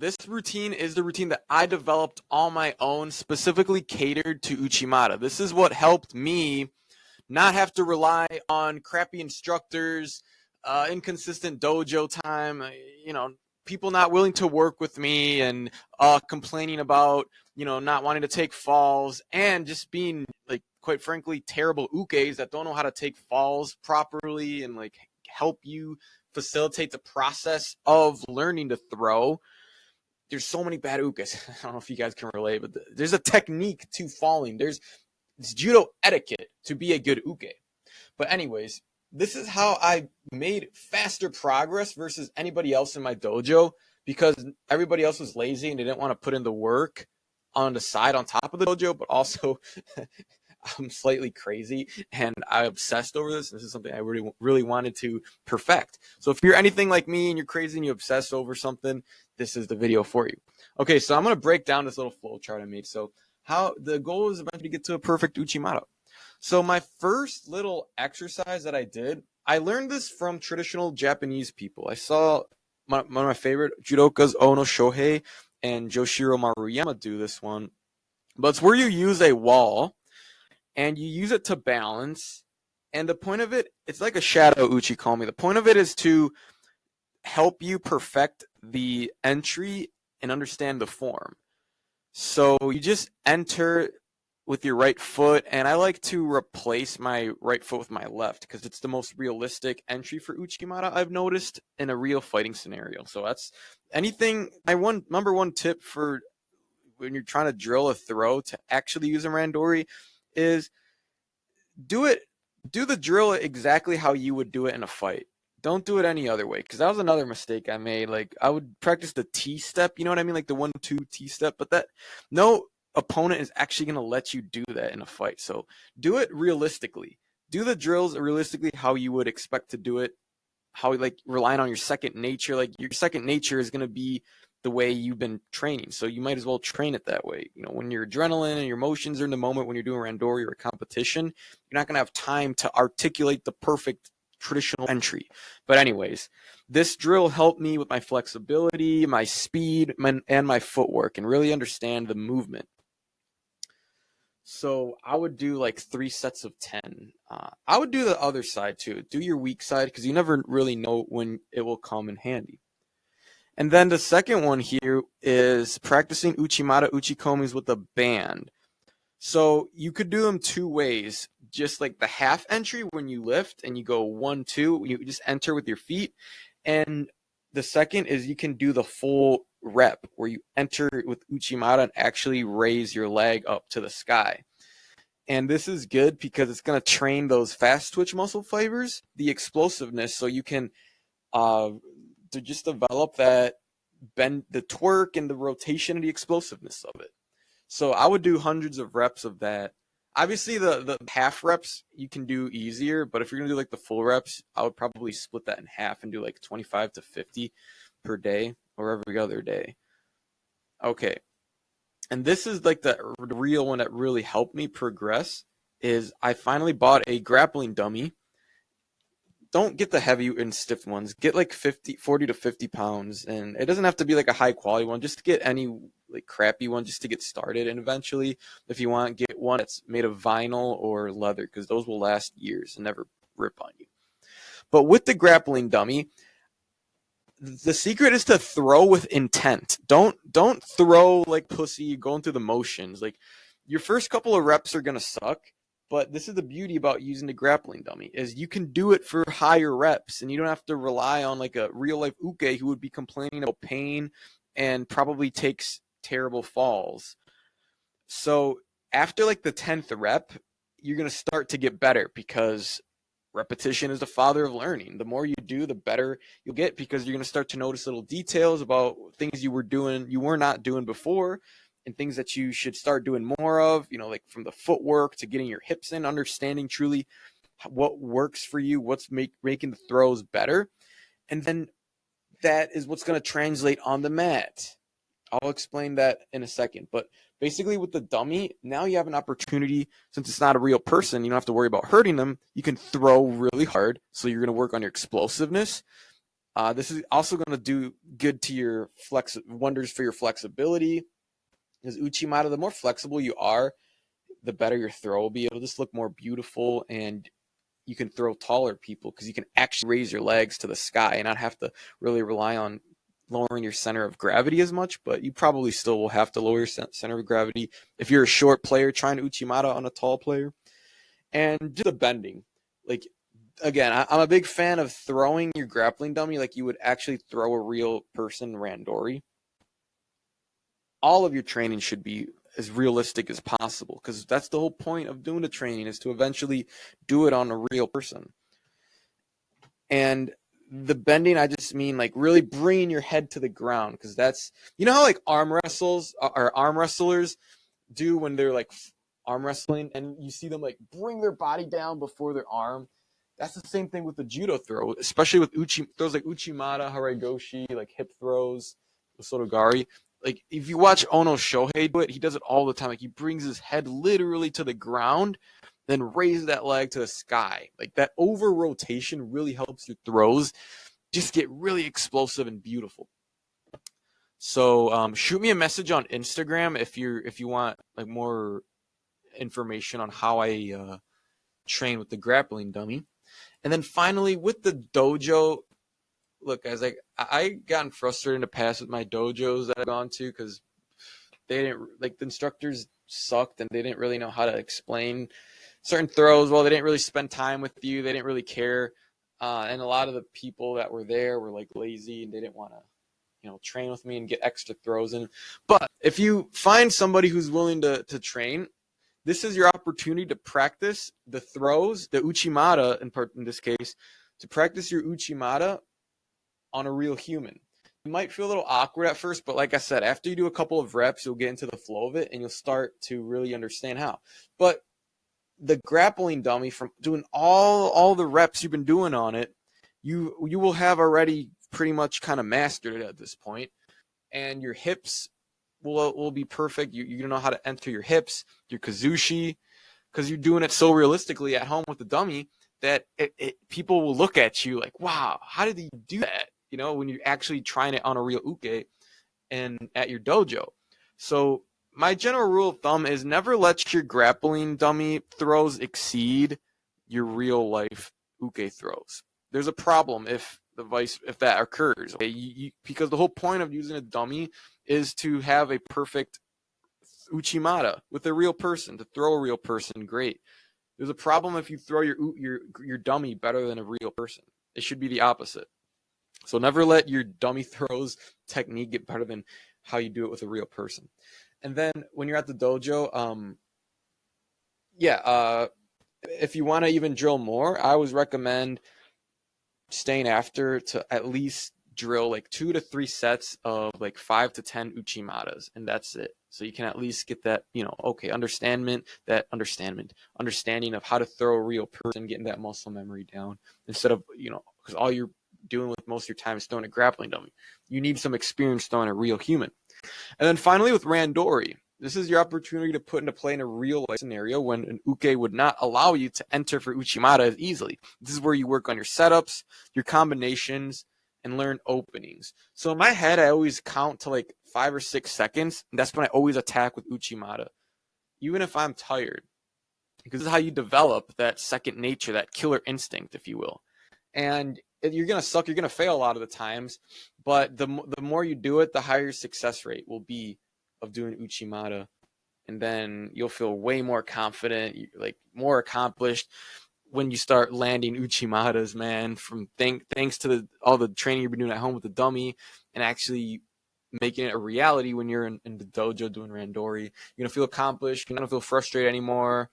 this routine is the routine that I developed on my own, specifically catered to Uchimata. This is what helped me not have to rely on crappy instructors, inconsistent dojo time, people not willing to work with me, and complaining about, not wanting to take falls, and just being, like, quite frankly, terrible ukes that don't know how to take falls properly and, like, help you facilitate the process of learning to throw. There's so many bad ukes. I don't know if you guys can relate, but there's a technique to falling. It's judo etiquette to be a good uke. But anyways, this is how I made faster progress versus anybody else in my dojo, because everybody else was lazy and they didn't want to put in the work on the side on top of the dojo, but also I'm slightly crazy and I obsessed over this. This is something I really, really wanted to perfect. So if you're anything like me and you're crazy and you obsess over something, this is the video for you. Okay, so I'm going to break down this little flow chart I made. So how the goal is eventually to get to a perfect Uchimata. So my first little exercise that I did, I learned this from traditional Japanese people. I saw one of my favorite judokas, Ono Shohei and Joshiro Maruyama, do this one. But it's where you use a wall and you use it to balance. And the point of it, it's like a shadow uchi, call me. The point of it is to help you perfect the entry and understand the form. So you just enter with your right foot, and I like to replace my right foot with my left because it's the most realistic entry for Uchimata I've noticed in a real fighting scenario. So that's anything. My number one tip for when you're trying to drill a throw to actually use a Randori is do the drill exactly how you would do it in a fight. Don't do it any other way, because that was another mistake I made. Like, I would practice the T step, you know what I mean? Like the 1-2 T step, but that no opponent is actually going to let you do that in a fight. So do it realistically. Do the drills realistically how you would expect to do it, how, like, relying on your second nature. Like, your second nature is going to be the way you've been training. So you might as well train it that way. You know, when your adrenaline and your emotions are in the moment, when you're doing Randori or a competition, you're not going to have time to articulate the perfect traditional entry. But anyways, this drill helped me with my flexibility, my speed, and my footwork, and really understand the movement. So I would do like 3 sets of 10. I would do the other side too. Do your weak side, because you never really know when it will come in handy. And then the second one here is practicing Uchimata Uchikomis with a band. So you could do them 2 ways. Just like the half entry when you lift and you go 1-2, you just enter with your feet. And the second is you can do the full rep where you enter with Uchimata and actually raise your leg up to the sky. And this is good because it's going to train those fast twitch muscle fibers, the explosiveness, so you can to just develop that bend, the twerk and the rotation and the explosiveness of it. So I would do hundreds of reps of that. Obviously, the half reps you can do easier, but if you're going to do like the full reps, I would probably split that in half and do like 25 to 50 per day or every other day. Okay. And this is like the real one that really helped me progress is I finally bought a grappling dummy. Don't get the heavy and stiff ones. Get like 40 to 50 pounds. And it doesn't have to be like a high quality one. Just get any like crappy one just to get started. And eventually, if you want, get one that's made of vinyl or leather, because those will last years and never rip on you. But with the grappling dummy, the secret is to throw with intent. Don't throw like pussy, going through the motions. Like, your first couple of reps are going to suck. But this is the beauty about using the grappling dummy, is you can do it for higher reps, and you don't have to rely on like a real life uke who would be complaining about pain and probably takes terrible falls. So after like the 10th rep, you're going to start to get better, because repetition is the father of learning. The more you do, the better you'll get, because you're going to start to notice little details about things you were not doing before, and things that you should start doing more of, you know, like from the footwork to getting your hips in, understanding truly what works for you, what's making the throws better. And then that is what's going to translate on the mat. I'll explain that in a second. But basically with the dummy, now you have an opportunity, since it's not a real person, you don't have to worry about hurting them. You can throw really hard. So you're going to work on your explosiveness. This is also going to do good to your wonders for your flexibility. Because Uchimata, the more flexible you are, the better your throw will be. It'll just look more beautiful, and you can throw taller people because you can actually raise your legs to the sky and not have to really rely on lowering your center of gravity as much. But you probably still will have to lower your center of gravity if you're a short player trying to Uchimata on a tall player. And just the bending. Like, again, I'm a big fan of throwing your grappling dummy like you would actually throw a real person Randori. All of your training should be as realistic as possible because that's the whole point of doing the training, is to eventually do it on a real person. And the bending, I just mean like really bringing your head to the ground, because that's, you know how like arm wrestlers do when they're like arm wrestling, and you see them like bring their body down before their arm. That's the same thing with the judo throw, especially with throws like Uchimata, Haragoshi, like hip throws, Sotogari. Like, if you watch Ono Shohei do it, he does it all the time. Like, he brings his head literally to the ground, then raises that leg to the sky. Like, that over rotation really helps your throws just get really explosive and beautiful. So shoot me a message on Instagram if you want like more information on how I train with the grappling dummy. And then finally with the dojo, look, guys, like I gotten frustrated in the past with my dojos that I've gone to because they didn't, like, the instructors sucked and they didn't really know how to explain certain throws. Well, they didn't really spend time with you. They didn't really care. And a lot of the people that were there were like lazy and they didn't want to, train with me and get extra throws in. But if you find somebody who's willing to train, this is your opportunity to practice the throws, the Uchimata in this case, to practice your Uchimata on a real human. It might feel a little awkward at first, but like I said, after you do a couple of reps, you'll get into the flow of it and you'll start to really understand how. But the grappling dummy, from doing all the reps you've been doing on it, you will have already pretty much kind of mastered it at this point, and your hips will be perfect. You know how to enter your hips, your kazushi, because you're doing it so realistically at home with the dummy that people will look at you like, wow, how did he do that? When you're actually trying it on a real uke and at your dojo. So my general rule of thumb is never let your grappling dummy throws exceed your real life uke throws. There's a problem if that occurs. Okay? Because the whole point of using a dummy is to have a perfect uchimata with a real person, to throw a real person great. There's a problem if you throw your dummy better than a real person. It should be the opposite. So never let your dummy throws technique get better than how you do it with a real person. And then when you're at the dojo, if you want to even drill more, I always recommend staying after to at least drill like 2 to 3 sets of like 5 to 10 uchimatas, and that's it. So you can at least get that, understanding of how to throw a real person, getting that muscle memory down, instead of, because all you're doing with most of your time is throwing a grappling dummy. You need some experience throwing a real human. And then finally with Randori, this is your opportunity to put into play in a real life scenario when an uke would not allow you to enter for uchimata as easily. This is where you work on your setups, your combinations, and learn openings. So in my head, I always count to like 5 or 6 seconds, and that's when I always attack with uchimata, even if I'm tired, because this is how you develop that second nature, that killer instinct, if you will. And you're going to suck, you're going to fail a lot of the times, but the more you do it, the higher your success rate will be of doing uchimata. And then you'll feel way more confident, like more accomplished when you start landing uchimatas, man, from thanks to all the training you've been doing at home with the dummy, and actually making it a reality when you're in the dojo doing Randori. You're going to feel accomplished. You're not going to feel frustrated anymore.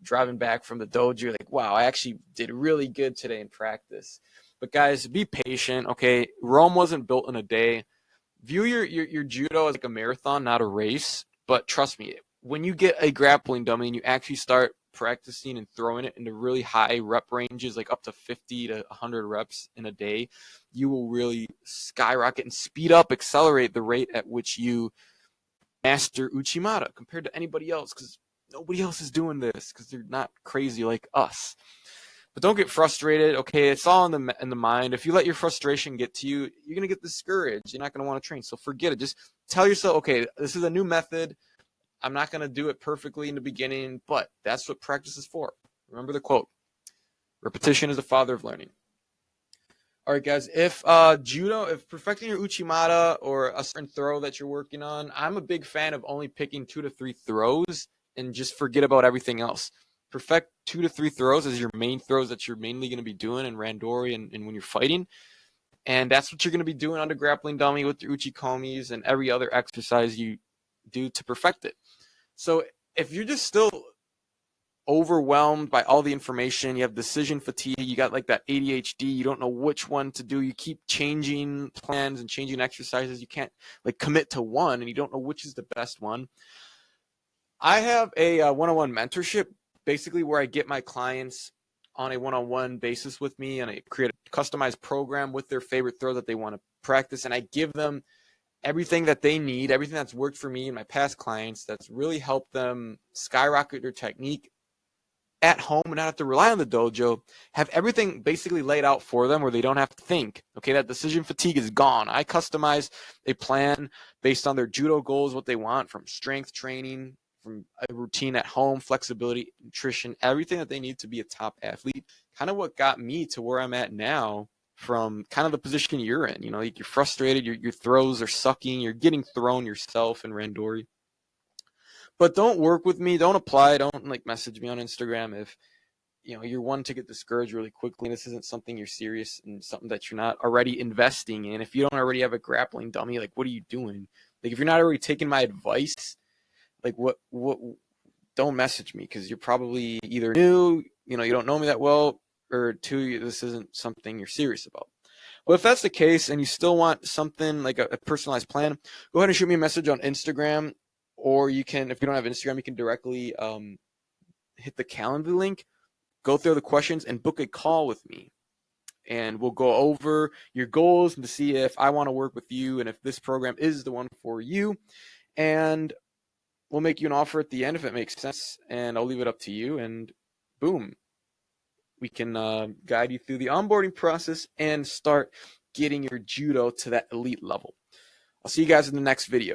Driving back from the dojo, you're like, wow, I actually did really good today in practice. But guys, be patient, okay? Rome wasn't built in a day. View your judo as like a marathon, not a race. But trust me, when you get a grappling dummy and you actually start practicing and throwing it into really high rep ranges, like up to 50 to 100 reps in a day, you will really skyrocket and speed up, accelerate the rate at which you master uchimata compared to anybody else, because nobody else is doing this, because they're not crazy like us. But don't get frustrated. Okay, it's all in the mind. If you let your frustration get to you, you're gonna get discouraged. You're not gonna want to train. So forget it. Just tell yourself, okay, this is a new method. I'm not gonna do it perfectly in the beginning, but that's what practice is for. Remember the quote: "Repetition is the father of learning." All right, guys. If perfecting your Uchimata or a certain throw that you're working on, I'm a big fan of only picking 2 to 3 throws and just forget about everything else. Perfect 2 to 3 throws as your main throws that you're mainly going to be doing in Randori and when you're fighting. And that's what you're going to be doing under grappling dummy with your Uchi komis and every other exercise you do to perfect it. So if you're just still overwhelmed by all the information, you have decision fatigue, you got like that ADHD, you don't know which one to do, you keep changing plans and changing exercises, you can't like commit to one and you don't know which is the best one. I have a one-on-one mentorship, basically where I get my clients on a one-on-one basis with me and I create a customized program with their favorite throw that they want to practice, and I give them everything that they need, everything that's worked for me and my past clients that's really helped them skyrocket their technique at home and not have to rely on the dojo, have everything basically laid out for them where they don't have to think. Okay, that decision fatigue is gone. I customize a plan based on their judo goals, what they want from strength training, from a routine at home, flexibility, nutrition, everything that they need to be a top athlete. Kind of what got me to where I'm at now from kind of the position you're in. You know, you're frustrated, your throws are sucking, you're getting thrown yourself in Randori. But don't work with me. Don't apply. Don't like message me on Instagram if you're one to get discouraged really quickly and this isn't something you're serious and something that you're not already investing in. If you don't already have a grappling dummy, like what are you doing? Like if you're not already taking my advice, like what don't message me because you're probably either new, you don't know me that well, or two, this isn't something you're serious about. Well, if that's the case and you still want something like a personalized plan, go ahead and shoot me a message on Instagram. Or you can, if you don't have Instagram, you can directly hit the calendar link, go through the questions, and book a call with me. And we'll go over your goals and to see if I want to work with you and if this program is the one for you. And we'll make you an offer at the end if it makes sense. And I'll leave it up to you. And boom, we can guide you through the onboarding process and start getting your judo to that elite level. I'll see you guys in the next video.